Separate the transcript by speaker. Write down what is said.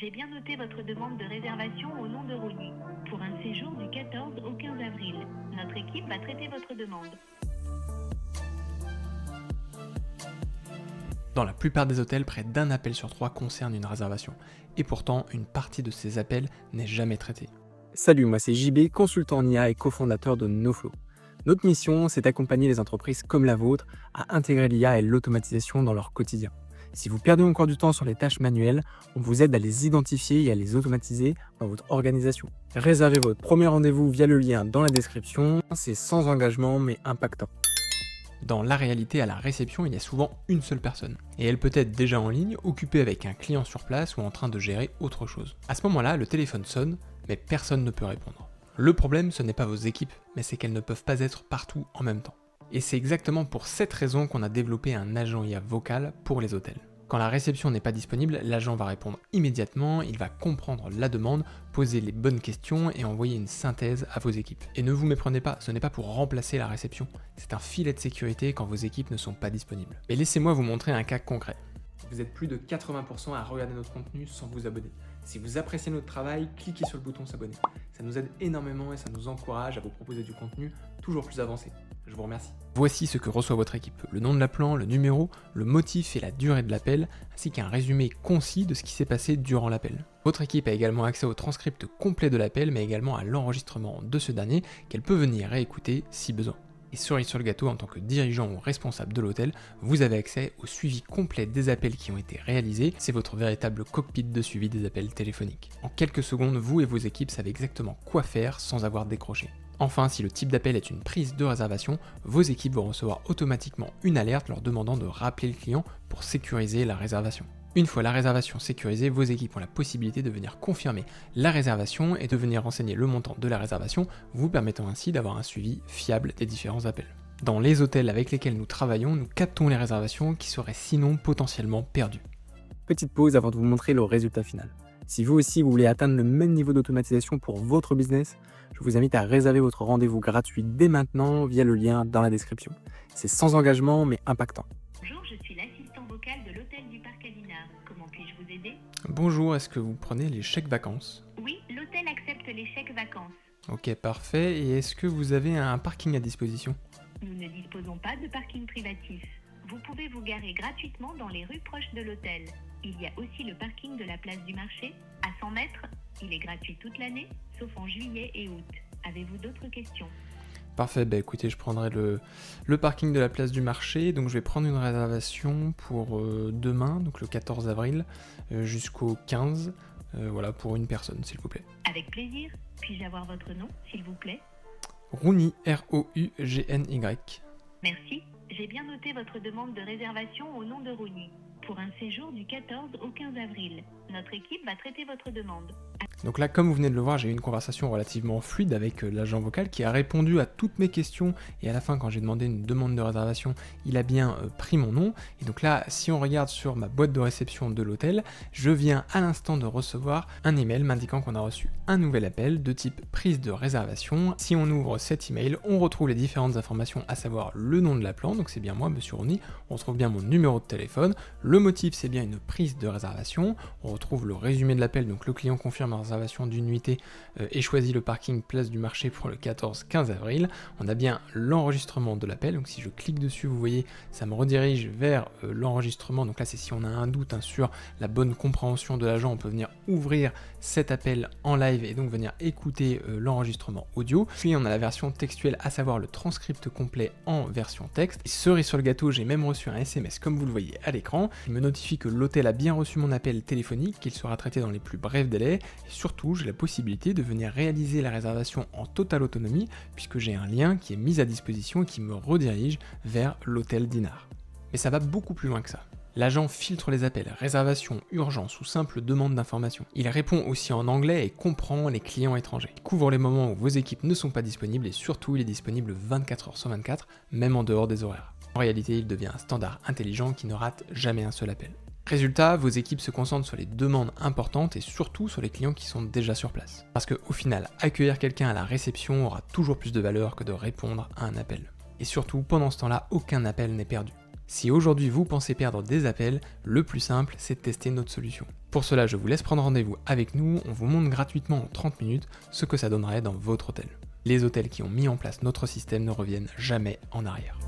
Speaker 1: J'ai bien noté votre demande de réservation au nom de Rouny pour un séjour du 14 au 15 avril. Notre équipe va traiter votre demande.
Speaker 2: Dans la plupart des hôtels, près d'un appel sur 3 concerne une réservation. Et pourtant, une partie de ces appels n'est jamais traitée.
Speaker 3: Salut, moi c'est JB, consultant en IA et cofondateur de NoFlow. Notre mission, c'est d'accompagner les entreprises comme la vôtre à intégrer l'IA et l'automatisation dans leur quotidien. Si vous perdez encore du temps sur les tâches manuelles, on vous aide à les identifier et à les automatiser dans votre organisation. Réservez votre premier rendez-vous via le lien dans la description, c'est sans engagement mais impactant.
Speaker 2: Dans la réalité, à la réception, il y a souvent une seule personne. Et elle peut être déjà en ligne, occupée avec un client sur place ou en train de gérer autre chose. À ce moment-là, le téléphone sonne, mais personne ne peut répondre. Le problème, ce n'est pas vos équipes, mais c'est qu'elles ne peuvent pas être partout en même temps. Et c'est exactement pour cette raison qu'on a développé un agent IA vocal pour les hôtels. Quand la réception n'est pas disponible, l'agent va répondre immédiatement, il va comprendre la demande, poser les bonnes questions et envoyer une synthèse à vos équipes. Et ne vous méprenez pas, ce n'est pas pour remplacer la réception, c'est un filet de sécurité quand vos équipes ne sont pas disponibles. Et laissez-moi vous montrer un cas concret. Vous êtes plus de 80% à regarder notre contenu sans vous abonner. Si vous appréciez notre travail, cliquez sur le bouton s'abonner. Ça nous aide énormément et ça nous encourage à vous proposer du contenu toujours plus avancé. Je vous remercie. Voici ce que reçoit votre équipe. Le nom de l'appelant, le numéro, le motif et la durée de l'appel, ainsi qu'un résumé concis de ce qui s'est passé durant l'appel. Votre équipe a également accès au transcript complet de l'appel, mais également à l'enregistrement de ce dernier, qu'elle peut venir réécouter si besoin. Et cerise sur le gâteau, en tant que dirigeant ou responsable de l'hôtel, vous avez accès au suivi complet des appels qui ont été réalisés. C'est votre véritable cockpit de suivi des appels téléphoniques. En quelques secondes, vous et vos équipes savez exactement quoi faire sans avoir décroché. Enfin, si le type d'appel est une prise de réservation, vos équipes vont recevoir automatiquement une alerte leur demandant de rappeler le client pour sécuriser la réservation. Une fois la réservation sécurisée, vos équipes ont la possibilité de venir confirmer la réservation et de venir renseigner le montant de la réservation, vous permettant ainsi d'avoir un suivi fiable des différents appels. Dans les hôtels avec lesquels nous travaillons, nous captons les réservations qui seraient sinon potentiellement perdues.
Speaker 3: Petite pause avant de vous montrer le résultat final. Si vous aussi vous voulez atteindre le même niveau d'automatisation pour votre business, je vous invite à réserver votre rendez-vous gratuit dès maintenant via le lien dans la description. C'est sans engagement mais impactant.
Speaker 1: Bonjour, je suis l'assistant vocal de l'hôtel du Parc à Dinard. Comment puis-je vous aider?
Speaker 2: Bonjour, est-ce que vous prenez les chèques vacances?
Speaker 1: Oui, l'hôtel accepte les chèques vacances.
Speaker 2: Ok, parfait. Et est-ce que vous avez un parking à disposition?
Speaker 1: Nous ne disposons pas de parking privatif. Vous pouvez vous garer gratuitement dans les rues proches de l'hôtel. Il y a aussi le parking de la place du marché, à 100 mètres. Il est gratuit toute l'année, sauf en juillet et août. Avez-vous d'autres questions?
Speaker 2: Parfait, bah écoutez, je prendrai le parking de la place du marché. Donc je vais prendre une réservation pour demain, donc le 14 avril, jusqu'au 15, voilà, pour une personne, s'il vous plaît.
Speaker 1: Avec plaisir. Puis-je avoir votre nom, s'il vous plaît?
Speaker 2: Rouny, R-O-U-G-N-Y.
Speaker 1: Merci. J'ai bien noté votre demande de réservation au nom de Rouny pour un séjour du 14 au 15 avril. Notre équipe va traiter votre demande.
Speaker 2: Donc là, comme vous venez de le voir, j'ai eu une conversation relativement fluide avec l'agent vocal qui a répondu à toutes mes questions et à la fin, quand j'ai demandé une demande de réservation, il a bien pris mon nom. Et donc là, si on regarde sur ma boîte de réception de l'hôtel, je viens à l'instant de recevoir un email m'indiquant qu'on a reçu un nouvel appel de type prise de réservation. Si on ouvre cet email, on retrouve les différentes informations, à savoir le nom de l'appelant, donc c'est bien moi, Monsieur Rouny, on retrouve bien mon numéro de téléphone, le motif c'est bien une prise de réservation, on retrouve le résumé de l'appel, donc le client confirme la réservation d'une nuitée et choisit le parking place du marché pour le 14-15 avril. On a bien l'enregistrement de l'appel, donc si je clique dessus, vous voyez, ça me redirige vers l'enregistrement. Donc là, c'est si on a un doute sur la bonne compréhension de l'agent, on peut venir ouvrir cet appel en live et donc venir écouter l'enregistrement audio. Puis on a la version textuelle, à savoir le transcript complet en version texte. Et cerise sur le gâteau, j'ai même reçu un SMS comme vous le voyez à l'écran. Il me notifie que l'hôtel a bien reçu mon appel téléphonique, qu'il sera traité dans les plus brefs délais. Et surtout, j'ai la possibilité de venir réaliser la réservation en totale autonomie puisque j'ai un lien qui est mis à disposition et qui me redirige vers l'hôtel Dinard. Mais ça va beaucoup plus loin que ça. L'agent filtre les appels, réservation, urgence ou simple demande d'information. Il répond aussi en anglais et comprend les clients étrangers. Il couvre les moments où vos équipes ne sont pas disponibles et surtout il est disponible 24h sur 24, même en dehors des horaires. En réalité, il devient un standard intelligent qui ne rate jamais un seul appel. Résultat, vos équipes se concentrent sur les demandes importantes et surtout sur les clients qui sont déjà sur place. Parce qu'au final, accueillir quelqu'un à la réception aura toujours plus de valeur que de répondre à un appel. Et surtout, pendant ce temps-là, aucun appel n'est perdu. Si aujourd'hui vous pensez perdre des appels, le plus simple, c'est de tester notre solution. Pour cela, je vous laisse prendre rendez-vous avec nous, on vous montre gratuitement en 30 minutes ce que ça donnerait dans votre hôtel. Les hôtels qui ont mis en place notre système ne reviennent jamais en arrière.